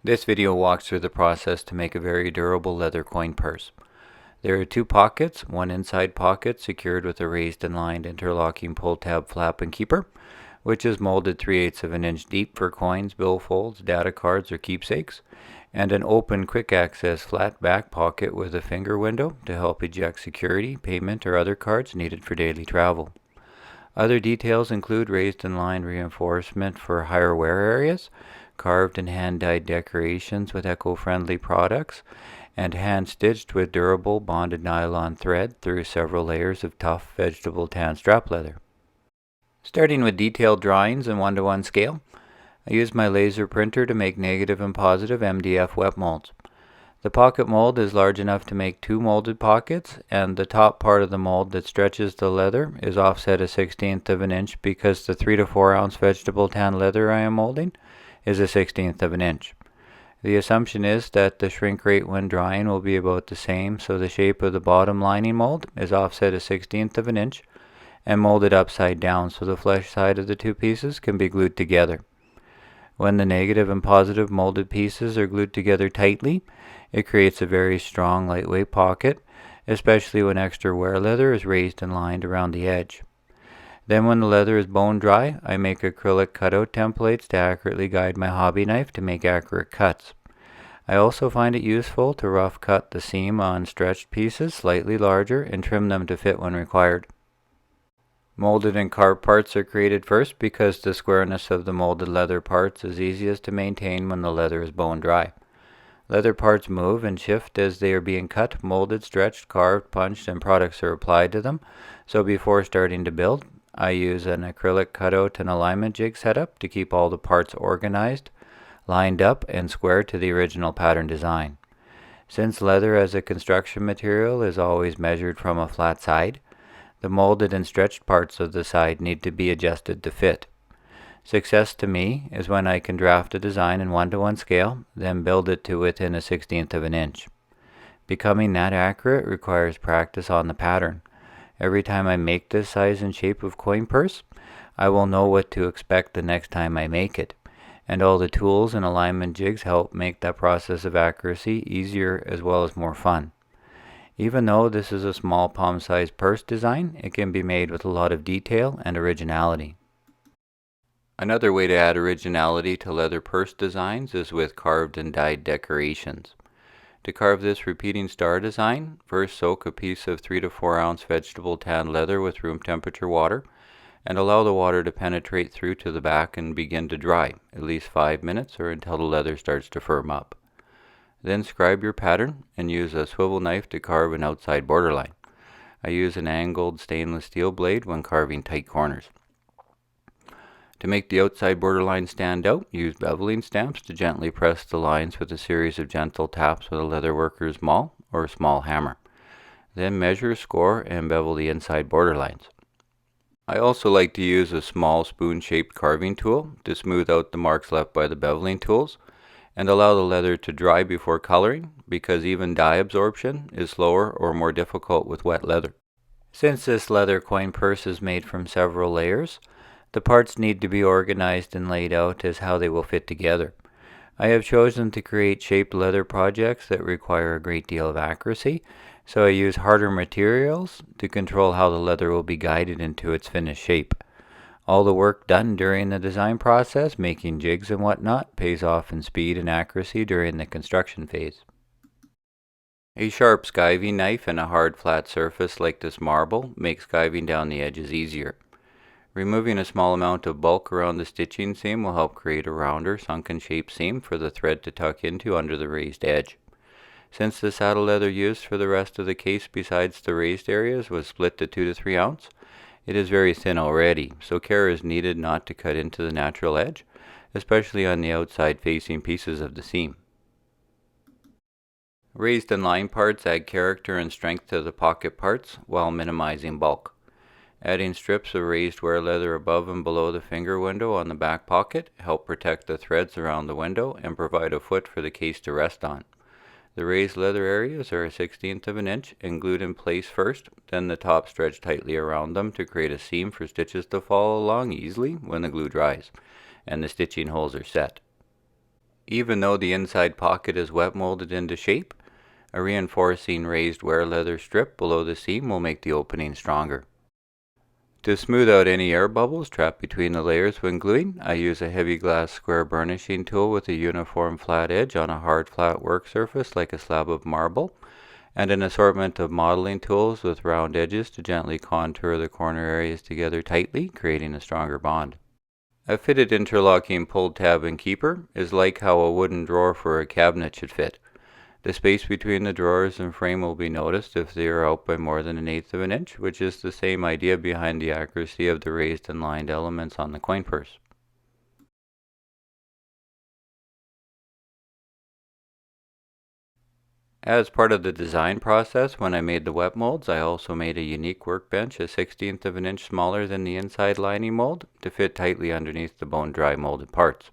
This video walks through the process to make a very durable leather coin purse. There are two pockets, one inside pocket secured with a raised and lined interlocking pull tab flap and keeper, which is molded 3/8 of an inch deep for coins, billfolds, data cards, or keepsakes, and an open quick access flat back pocket with a finger window to help eject security, payment, or other cards needed for daily travel. Other details include raised and lined reinforcement for higher wear areas, carved and hand-dyed decorations with eco-friendly products, and hand-stitched with durable bonded nylon thread through several layers of tough vegetable tan strap leather. Starting with detailed drawings in 1:1 scale, I use my laser printer to make negative and positive MDF wet molds. The pocket mold is large enough to make two molded pockets, and the top part of the mold that stretches the leather is offset 1/16 of an inch because the 3 to 4 ounce vegetable tan leather I am molding is 1/16 of an inch. The assumption is that the shrink rate when drying will be about the same, so the shape of the bottom lining mold is offset 1/16 of an inch and molded upside down so the flesh side of the two pieces can be glued together. When the negative and positive molded pieces are glued together tightly, it creates a very strong, lightweight pocket, especially when extra wear leather is raised and lined around the edge. Then when the leather is bone dry, I make acrylic cutout templates to accurately guide my hobby knife to make accurate cuts. I also find it useful to rough cut the seam on stretched pieces slightly larger and trim them to fit when required. Molded and carved parts are created first because the squareness of the molded leather parts is easiest to maintain when the leather is bone dry. Leather parts move and shift as they are being cut, molded, stretched, carved, punched, and products are applied to them, so before starting to build, I use an acrylic cutout and alignment jig setup to keep all the parts organized, lined up, and square to the original pattern design. Since leather as a construction material is always measured from a flat side, the molded and stretched parts of the side need to be adjusted to fit. Success to me is when I can draft a design in 1:1 scale, then build it to within 1/16 of an inch. Becoming that accurate requires practice on the pattern. Every time I make this size and shape of coin purse, I will know what to expect the next time I make it, and all the tools and alignment jigs help make that process of accuracy easier as well as more fun. Even though this is a small palm-sized purse design, it can be made with a lot of detail and originality. Another way to add originality to leather purse designs is with carved and dyed decorations. To carve this repeating star design, first soak a piece of 3 to 4 ounce vegetable tan leather with room temperature water and allow the water to penetrate through to the back and begin to dry, at least 5 minutes or until the leather starts to firm up. Then scribe your pattern and use a swivel knife to carve an outside borderline. I use an angled stainless steel blade when carving tight corners. To make the outside borderline stand out, use beveling stamps to gently press the lines with a series of gentle taps with a leatherworker's maul or small hammer. Then measure, score, and bevel the inside borderlines. I also like to use a small spoon-shaped carving tool to smooth out the marks left by the beveling tools and allow the leather to dry before coloring because even dye absorption is slower or more difficult with wet leather. Since this leather coin purse is made from several layers, the parts need to be organized and laid out as how they will fit together. I have chosen to create shaped leather projects that require a great deal of accuracy, so I use harder materials to control how the leather will be guided into its finished shape. All the work done during the design process, making jigs and whatnot, pays off in speed and accuracy during the construction phase. A sharp skiving knife and a hard flat surface like this marble makes skiving down the edges easier. Removing a small amount of bulk around the stitching seam will help create a rounder, sunken shaped seam for the thread to tuck into under the raised edge. Since the saddle leather used for the rest of the case besides the raised areas was split to 2 to 3 ounce, it is very thin already, so care is needed not to cut into the natural edge, especially on the outside facing pieces of the seam. Raised and lined parts add character and strength to the pocket parts while minimizing bulk. Adding strips of raised wear leather above and below the finger window on the back pocket help protect the threads around the window and provide a foot for the case to rest on. The raised leather areas are 1/16 of an inch and glued in place first, then the top stretched tightly around them to create a seam for stitches to follow along easily when the glue dries, and the stitching holes are set. Even though the inside pocket is wet molded into shape, a reinforcing raised wear leather strip below the seam will make the opening stronger. To smooth out any air bubbles trapped between the layers when gluing, I use a heavy glass square burnishing tool with a uniform flat edge on a hard flat work surface like a slab of marble, and an assortment of modeling tools with round edges to gently contour the corner areas together tightly, creating a stronger bond. A fitted interlocking pull tab and keeper is like how a wooden drawer for a cabinet should fit. The space between the drawers and frame will be noticed if they are out by more than 1/8 of an inch, which is the same idea behind the accuracy of the raised and lined elements on the coin purse. As part of the design process, when I made the wet molds, I also made a unique workbench a 1/16 of an inch smaller than the inside lining mold to fit tightly underneath the bone dry molded parts.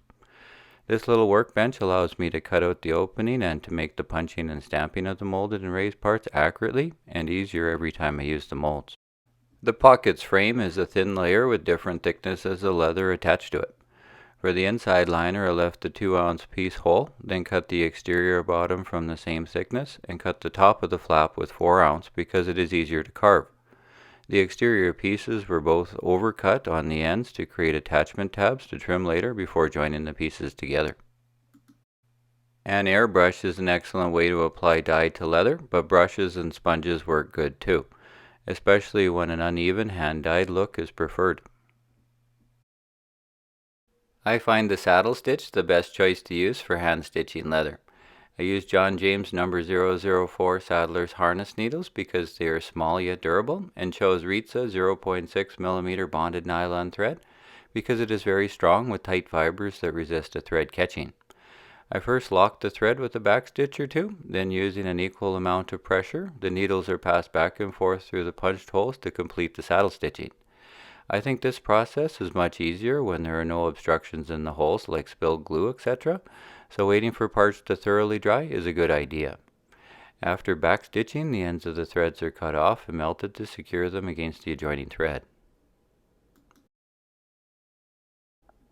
This little workbench allows me to cut out the opening and to make the punching and stamping of the molded and raised parts accurately and easier every time I use the molds. The pocket's frame is a thin layer with different thicknesses of leather attached to it. For the inside liner, I left the 2-ounce piece whole, then cut the exterior bottom from the same thickness and cut the top of the flap with 4-ounce because it is easier to carve. The exterior pieces were both overcut on the ends to create attachment tabs to trim later before joining the pieces together. An airbrush is an excellent way to apply dye to leather, but brushes and sponges work good too, especially when an uneven hand-dyed look is preferred. I find the saddle stitch the best choice to use for hand stitching leather. I use John James No. 004 Saddler's harness needles because they are small yet durable, and chose Ritza 0.6mm bonded nylon thread because it is very strong with tight fibers that resist a thread catching. I first lock the thread with a back stitch or two, then using an equal amount of pressure, the needles are passed back and forth through the punched holes to complete the saddle stitching. I think this process is much easier when there are no obstructions in the holes like spilled glue, etc., so waiting for parts to thoroughly dry is a good idea. After back stitching, the ends of the threads are cut off and melted to secure them against the adjoining thread.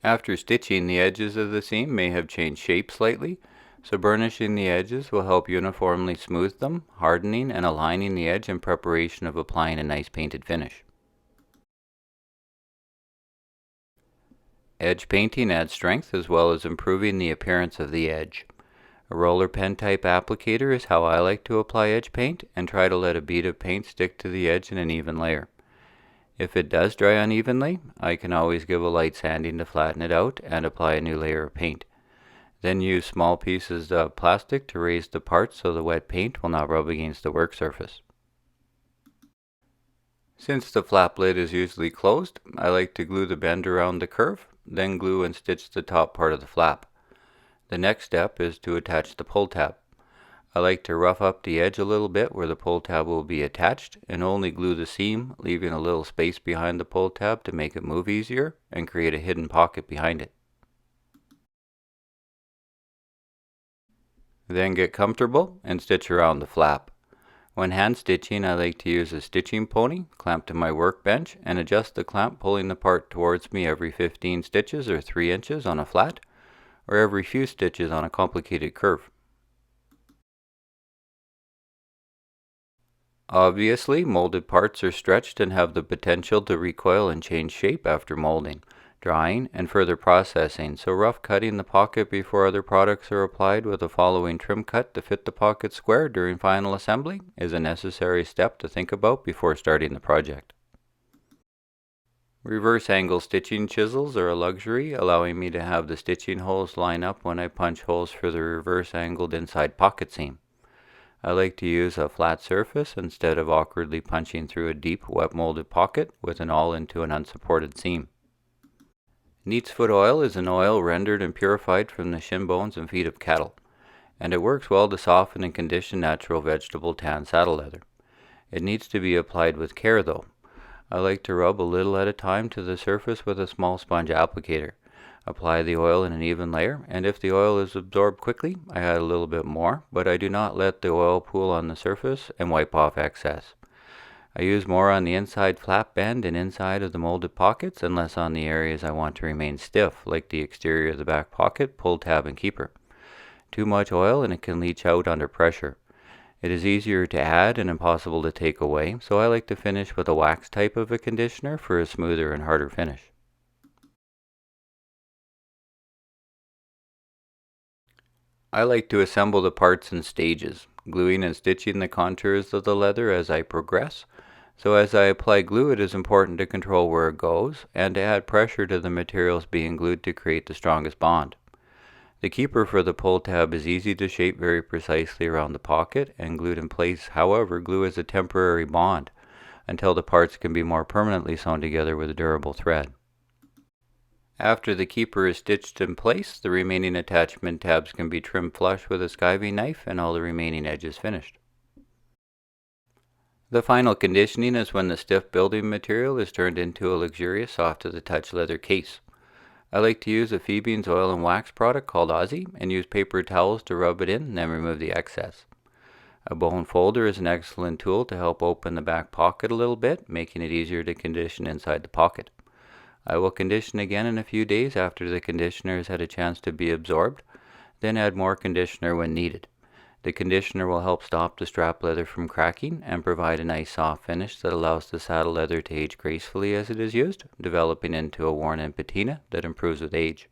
After stitching, the edges of the seam may have changed shape slightly, so burnishing the edges will help uniformly smooth them, hardening and aligning the edge in preparation of applying a nice painted finish. Edge painting adds strength as well as improving the appearance of the edge. A roller pen type applicator is how I like to apply edge paint and try to let a bead of paint stick to the edge in an even layer. If it does dry unevenly, I can always give a light sanding to flatten it out and apply a new layer of paint. Then use small pieces of plastic to raise the parts so the wet paint will not rub against the work surface. Since the flap lid is usually closed, I like to glue the bend around the curve, then glue and stitch the top part of the flap. The next step is to attach the pull tab. I like to rough up the edge a little bit where the pull tab will be attached and only glue the seam, leaving a little space behind the pull tab to make it move easier and create a hidden pocket behind it. Then get comfortable and stitch around the flap. When hand stitching, I like to use a stitching pony clamped to my workbench and adjust the clamp pulling the part towards me every 15 stitches or 3 inches on a flat, or every few stitches on a complicated curve. Obviously, molded parts are stretched and have the potential to recoil and change shape after molding, drying, and further processing, so rough cutting the pocket before other products are applied with a following trim cut to fit the pocket square during final assembly is a necessary step to think about before starting the project. Reverse angle stitching chisels are a luxury, allowing me to have the stitching holes line up when I punch holes for the reverse angled inside pocket seam. I like to use a flat surface instead of awkwardly punching through a deep, wet molded pocket with an awl into an unsupported seam. Neat's foot oil is an oil rendered and purified from the shin bones and feet of cattle, and it works well to soften and condition natural vegetable tan saddle leather. It needs to be applied with care though. I like to rub a little at a time to the surface with a small sponge applicator. Apply the oil in an even layer, and if the oil is absorbed quickly, I add a little bit more, but I do not let the oil pool on the surface and wipe off excess. I use more on the inside flap bend and inside of the molded pockets and less on the areas I want to remain stiff, like the exterior of the back pocket, pull tab, and keeper. Too much oil and it can leach out under pressure. It is easier to add and impossible to take away, so I like to finish with a wax type of a conditioner for a smoother and harder finish. I like to assemble the parts in stages, gluing and stitching the contours of the leather as I progress. So as I apply glue, it is important to control where it goes and to add pressure to the materials being glued to create the strongest bond. The keeper for the pull tab is easy to shape very precisely around the pocket and glued in place. However, glue is a temporary bond until the parts can be more permanently sewn together with a durable thread. After the keeper is stitched in place, the remaining attachment tabs can be trimmed flush with a skiving knife and all the remaining edges finished. The final conditioning is when the stiff building material is turned into a luxurious soft to the touch leather case. I like to use a Fiebing's oil and wax product called Aussie and use paper towels to rub it in and then remove the excess. A bone folder is an excellent tool to help open the back pocket a little bit, making it easier to condition inside the pocket. I will condition again in a few days after the conditioner has had a chance to be absorbed, then add more conditioner when needed. The conditioner will help stop the strap leather from cracking and provide a nice soft finish that allows the saddle leather to age gracefully as it is used, developing into a worn-in patina that improves with age.